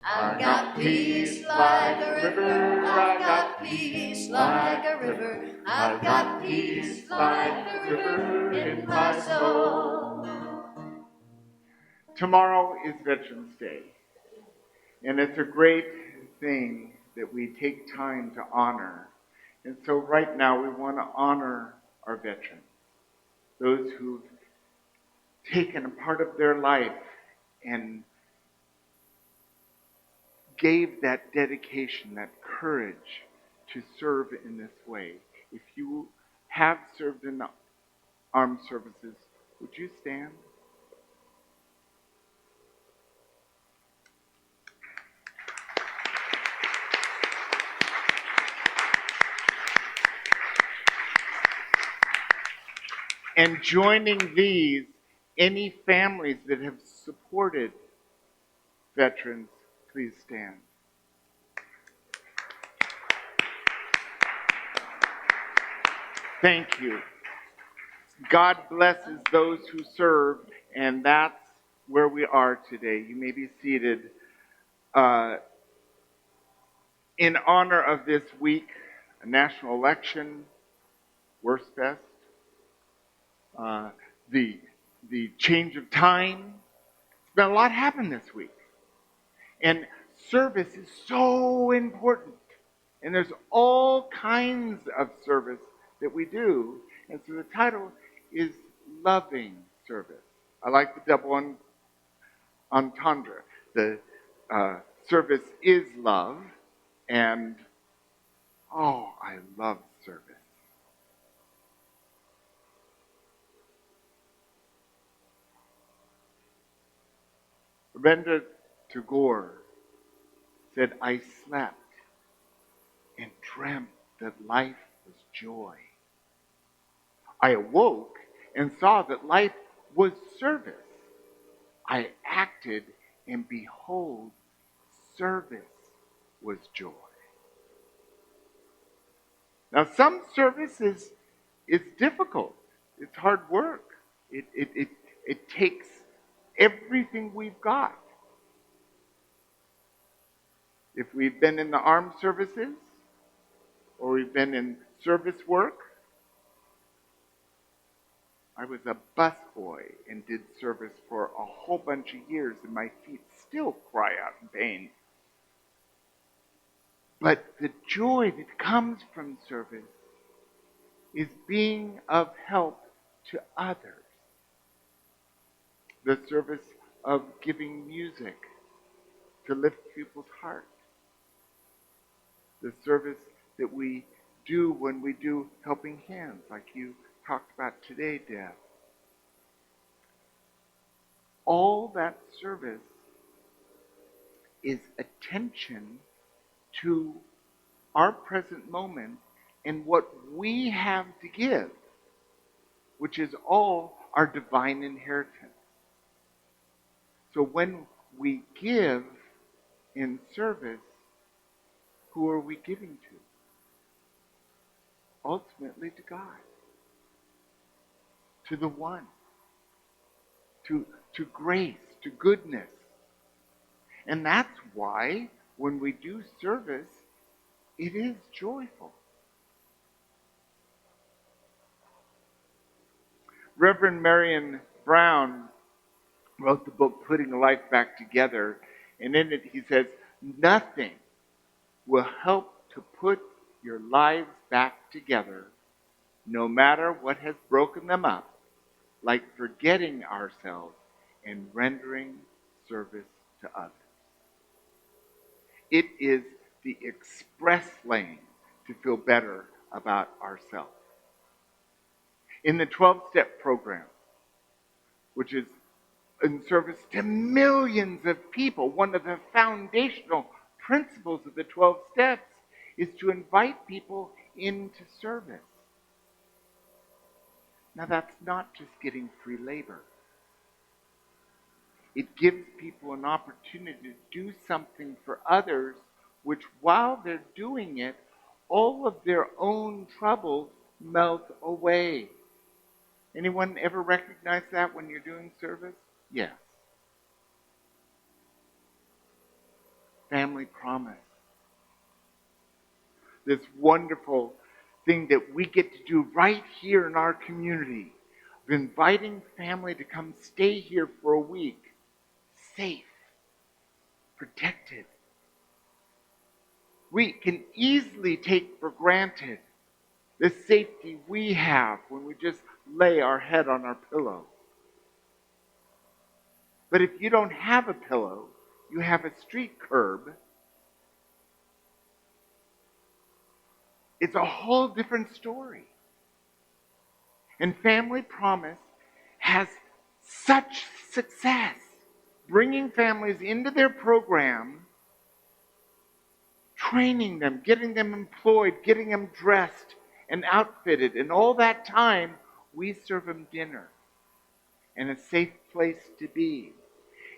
I've got peace like a river. I've got peace like a river. I've got peace like a river in my soul. Tomorrow is Veterans Day, and it's a great thing that we take time to honor. And so right now we want to honor our veterans, those who've taken a part of their life and gave that dedication, that courage to serve in this way. If you have served in the armed services, would you stand? And joining these, any families that have supported veterans, please stand. Thank you. God blesses those who serve, and that's where we are today. You may be seated. In honor of this week, a national election, Worst Fest, the change of time. It's been a lot happened this week. And service is so important. And there's all kinds of service that we do. And so the title is Loving Service. I like the double entendre. The service is love, and oh, I love service. Rabindranath Tagore said, I slept and dreamt that life was joy. I awoke and saw that life was service. I acted, and behold, service was joy. Now, some service is difficult. It's hard work. It takes everything we've got. If we've been in the armed services, or we've been in service work. I was a busboy and did service for a whole bunch of years, and my feet still cry out in pain. But the joy that comes from service is being of help to others. The service of giving music to lift people's hearts. The service that we do when we do helping hands, like you talked about today, Deb. All that service is attention to our present moment and what we have to give, which is all our divine inheritance. So when we give in service, who are we giving to? Ultimately to God, to the One, to grace, to goodness. And that's why when we do service, it is joyful. Reverend Marion Brown wrote the book Putting Life Back Together, and in it he says, nothing will help to put your lives back together, no matter what has broken them up, like forgetting ourselves and rendering service to others. It is the express lane to feel better about ourselves. In the 12-step program, which is in service to millions of people, one of the foundational principles of the 12 steps is to invite people into service. Now, that's not just getting free labor. It gives people an opportunity to do something for others, which while they're doing it, all of their own troubles melt away. Anyone ever recognize that when you're doing service? Yes. Family Promise. This wonderful thing that we get to do right here in our community of inviting family to come stay here for a week, safe, protected. We can easily take for granted the safety we have when we just lay our head on our pillow. But if you don't have a pillow, you have a street curb, it's a whole different story. And Family Promise has such success bringing families into their program, training them, getting them employed, getting them dressed and outfitted. And all that time, we serve them dinner and a safe place to be.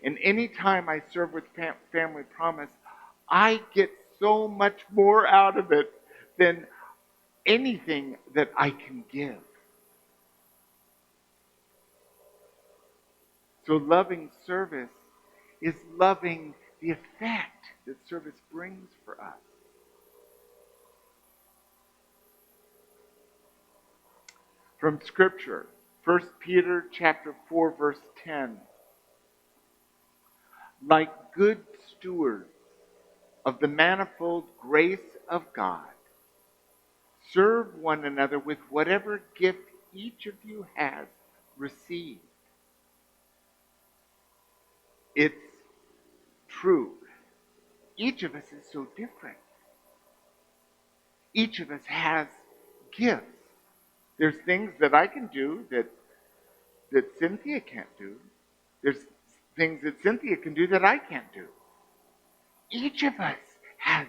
And any time I serve with Family Promise, I get so much more out of it than anything that I can give. So loving service is loving the effect that service brings for us. From Scripture, 1 Peter chapter 4, verse 10. Like good stewards of the manifold grace of God, serve one another with whatever gift each of you has received. It's true. Each of us is so different. Each of us has gifts. There's things that I can do that Cynthia can't do. There's things that Cynthia can do that I can't do. Each of us has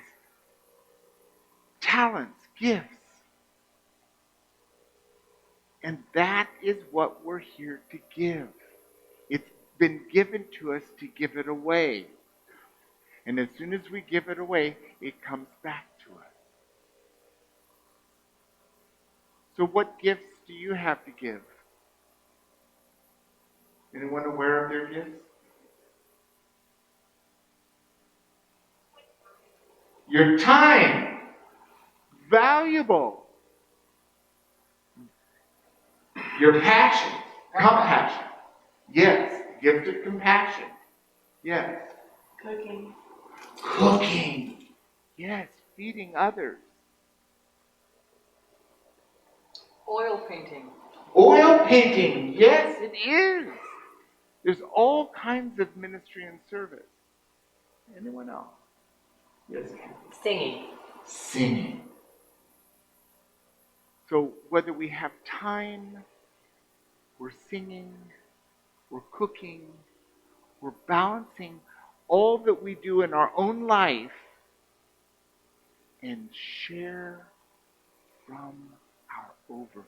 talents, gifts. And that is what we're here to give. It's been given to us to give it away. And as soon as we give it away, it comes back to us. So what gifts do you have to give? Anyone aware of their gifts? Your time. Valuable. Your passion. Compassion. Yes. Gift of compassion. Yes. Cooking. Yes. Feeding others. Oil painting. Oil painting. Yes, it is. There's all kinds of ministry and service. Anyone else? Yes. Singing. Singing. So whether we have time, we're singing, we're cooking, we're balancing all that we do in our own life and share from our overflow.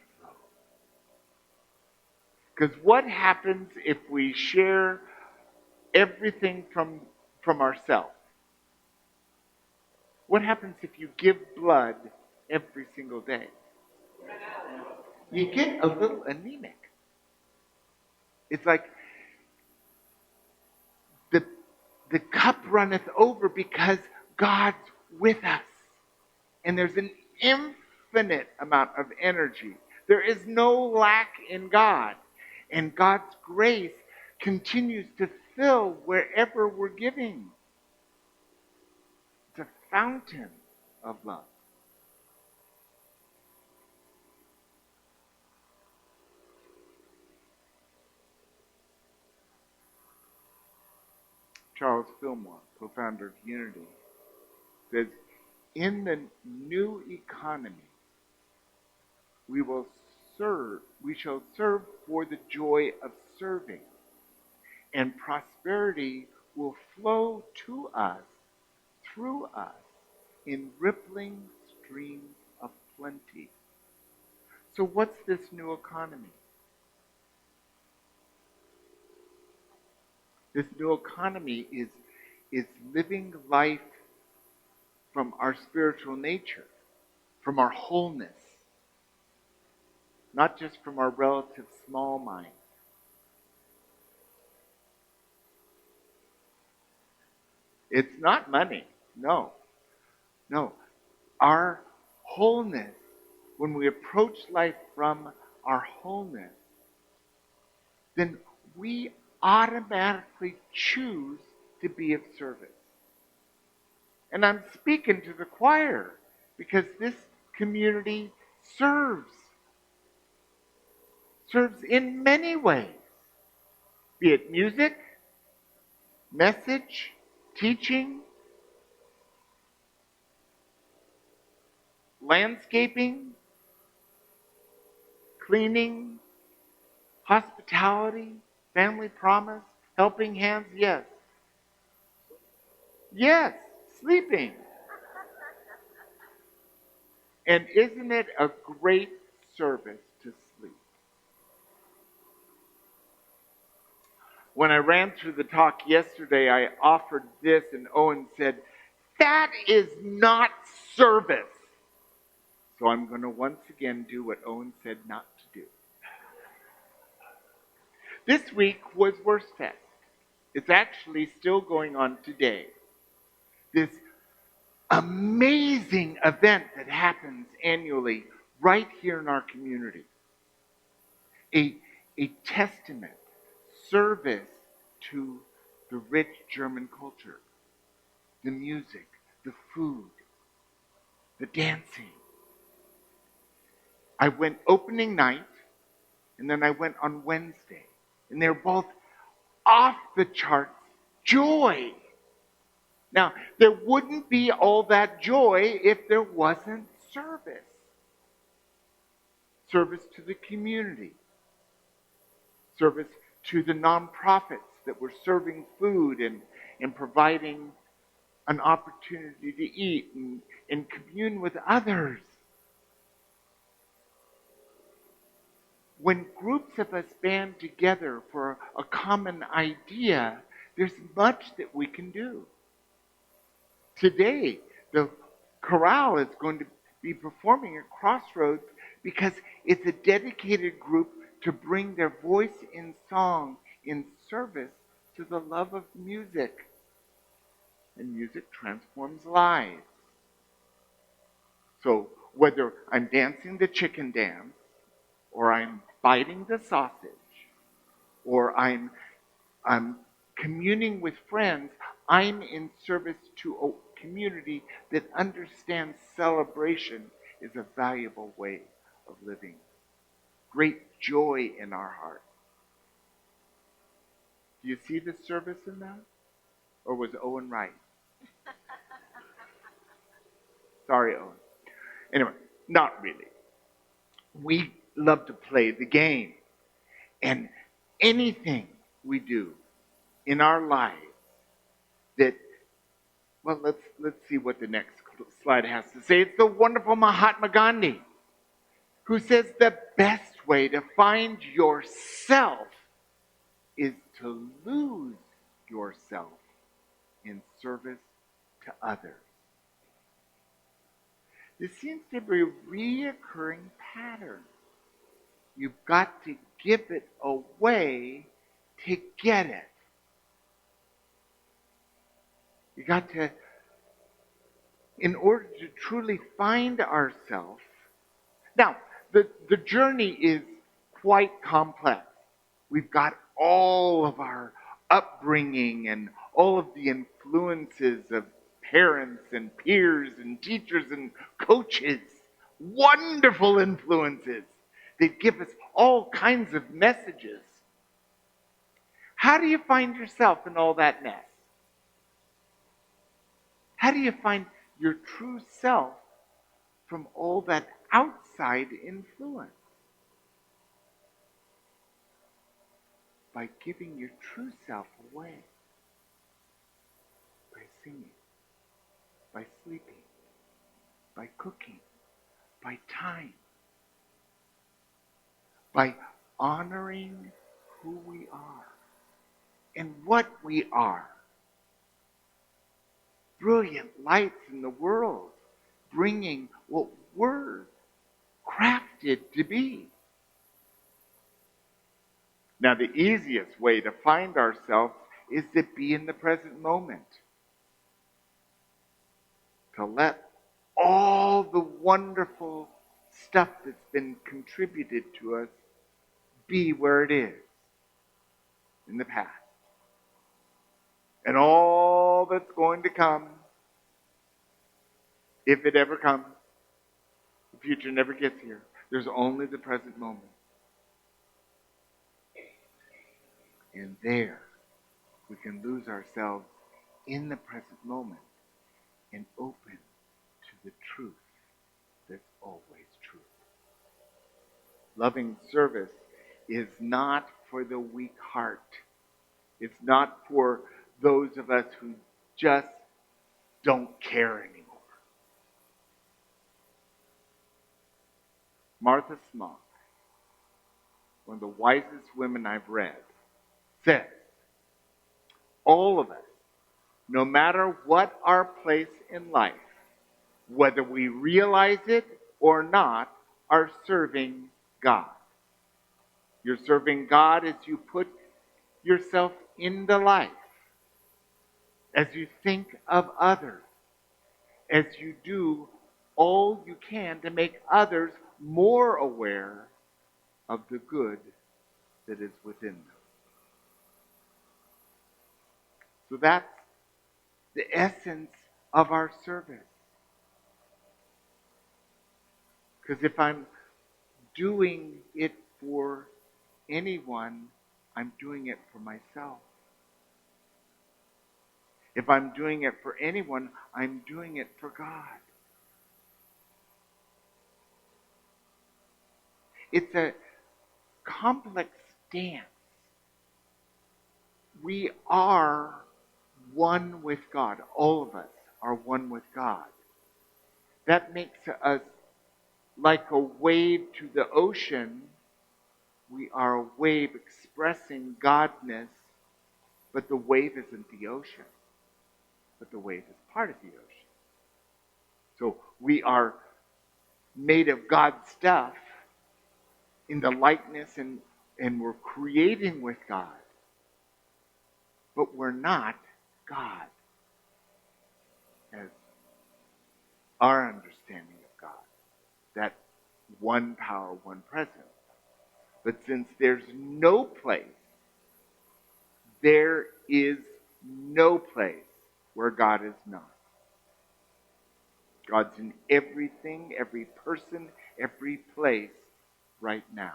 Because what happens if we share everything from ourselves? What happens if you give blood every single day? You get a little anemic. It's like the cup runneth over because God's with us. And there's an infinite amount of energy. There is no lack in God. And God's grace continues to fill wherever we're giving. It's a fountain of love. Charles Fillmore, co-founder of Unity, says, in the new economy, we shall serve for the joy of serving, and prosperity will flow to us, through us, in rippling streams of plenty. So what's this new economy? This new economy is living life from our spiritual nature, from our wholeness, not just from our relative small mind. It's not money. No, no. Our wholeness, when we approach life from our wholeness, then we automatically choose to be of service. And I'm speaking to the choir because this community serves in many ways, be it music, message, teaching, landscaping, cleaning, hospitality, family promise, helping hands, yes. Yes, sleeping. And isn't it a great service to sleep? When I ran through the talk yesterday, I offered this, and Owen said, "That is not service." So I'm going to once again do what Owen said not to do. This week was Worst Fest. It's actually still going on today. This amazing event that happens annually right here in our community. A testament, service to the rich German culture, the music, the food, the dancing. I went opening night, and then I went on Wednesday, and they're both off the charts joy. Now, there wouldn't be all that joy if there wasn't service. Service to the community. Service to the nonprofits that were serving food and providing an opportunity to eat and commune with others. When groups of us band together for a common idea, there's much that we can do. Today, the chorale is going to be performing at Crossroads because it's a dedicated group to bring their voice in song in service to the love of music. And music transforms lives. So whether I'm dancing the chicken dance, or I'm biting the sausage, or I'm communing with friends, I'm in service to a community that understands celebration is a valuable way of living. Great joy in our heart. Do you see the service in that? Or was Owen right? Sorry, Owen. Anyway, not really. We love to play the game. And anything we do in our lives that, well, let's see what the next slide has to say. It's the wonderful Mahatma Gandhi, who says the best way to find yourself is to lose yourself in service to others. This seems to be a reoccurring pattern. You've got to give it away to get it. You got to, in order to truly find ourselves. Now, the journey is quite complex. We've got all of our upbringing and all of the influences of parents and peers and teachers and coaches. Wonderful influences that give us all kinds of messages. How do you find yourself in all that mess? How do you find your true self from all that outside influence? By giving your true self away. By singing. By sleeping. By cooking. By time. By honoring who we are and what we are. Brilliant lights in the world, bringing what we're crafted to be. Now, the easiest way to find ourselves is to be in the present moment. to let all the wonderful stuff that's been contributed to us be where it is in the past. And all that's going to come, if it ever comes, the future never gets here. There's only the present moment. And there, we can lose ourselves in the present moment and open to the truth that's always true. Loving service is not for the weak heart. It's not for those of us who just don't care anymore. Martha Smock, one of the wisest women I've read, says, all of us, no matter what our place in life, whether we realize it or not, are serving God. You're serving God as you put yourself into life, as you think of others, as you do all you can to make others more aware of the good that is within them. So that's the essence of our service. Because if I'm doing it for anyone, I'm doing it for myself. If I'm doing it for anyone, I'm doing it for God. It's a complex dance. We are one with God. All of us are one with God. That makes us like a wave to the ocean. We are a wave expressing Godness, but the wave isn't the ocean, but the wave is part of the ocean. So we are made of God's stuff in the likeness and we're creating with God. But we're not God as our understanding of God. That one power, one presence. But since there's no place, there is no place where God is not. God's in everything, every person, every place right now.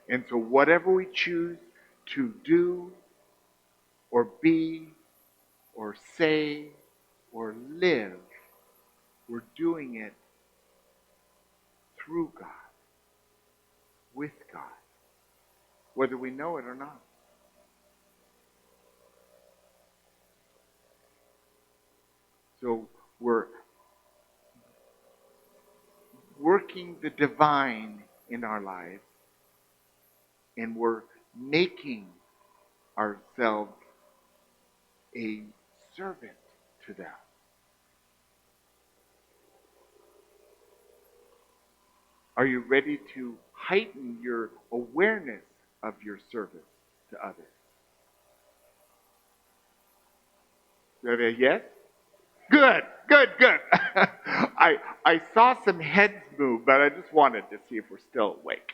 And so whatever we choose to do or be or say or live, we're doing it through God, with God, whether we know it or not. So we're working the divine in our lives, and we're making ourselves a servant to that. Are you ready to heighten your awareness of your service to others? Is that a yes? Good, good, good. I saw some heads move, but I just wanted to see if we're still awake.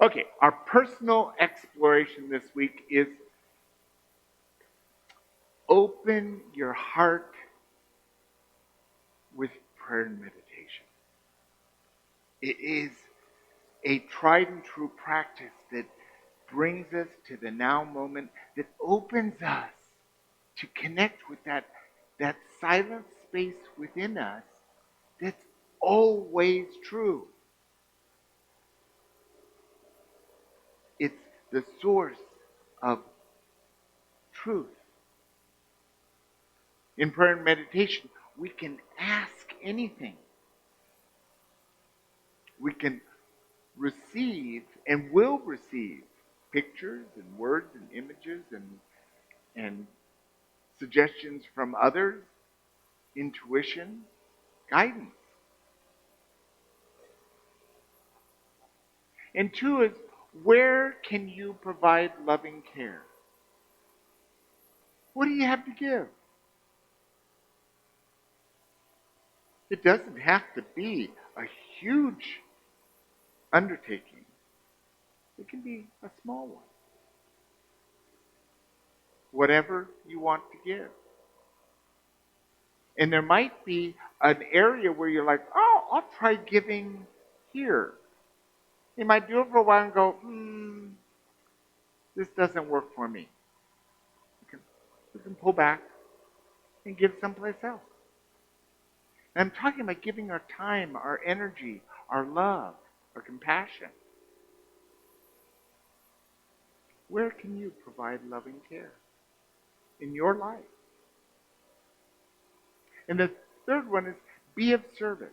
Okay, our personal exploration this week is open your heart with prayer and meditation. It is a tried and true practice that brings us to the now moment, that opens us to connect with that silent space within us that's always true. It's the source of truth. In prayer and meditation, we can ask anything. We can receive and will receive pictures and words and images and suggestions from others, intuition, guidance. And two is, where can you provide loving care? What do you have to give? It doesn't have to be a huge undertaking. It can be a small one. Whatever you want to give. And there might be an area where you're like, oh, I'll try giving here. You might do it for a while and go, this doesn't work for me. You can pull back and give someplace else. And I'm talking about giving our time, our energy, our love, our compassion. Where can you provide loving care in your life? And the third one is be of service.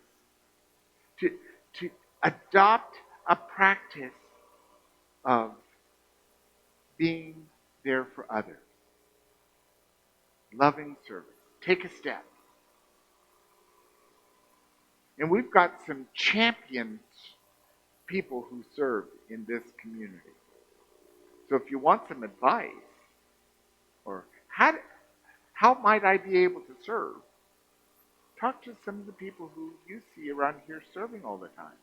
To adopt a practice of being there for others. Loving service. Take a step. And we've got some champions, people who serve in this community. So if you want some advice, or how might I be able to serve, talk to some of the people who you see around here serving all the time.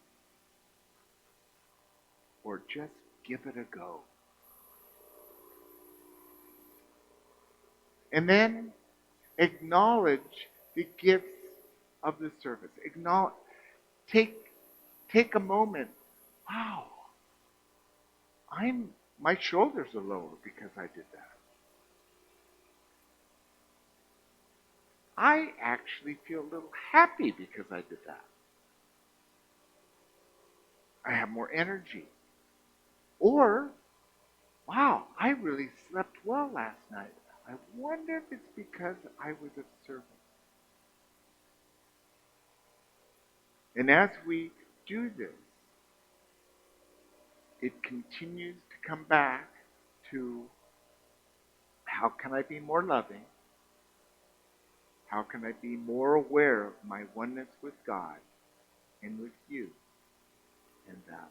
Or just give it a go. And then acknowledge the gifts of the service. Take a moment. Wow, my shoulders are lower because I did that. I actually feel a little happy because I did that. I have more energy. Or, wow, I really slept well last night. I wonder if it's because I was of service. And as we do this, it continues to come back to how can I be more loving? How can I be more aware of my oneness with God and with you? And that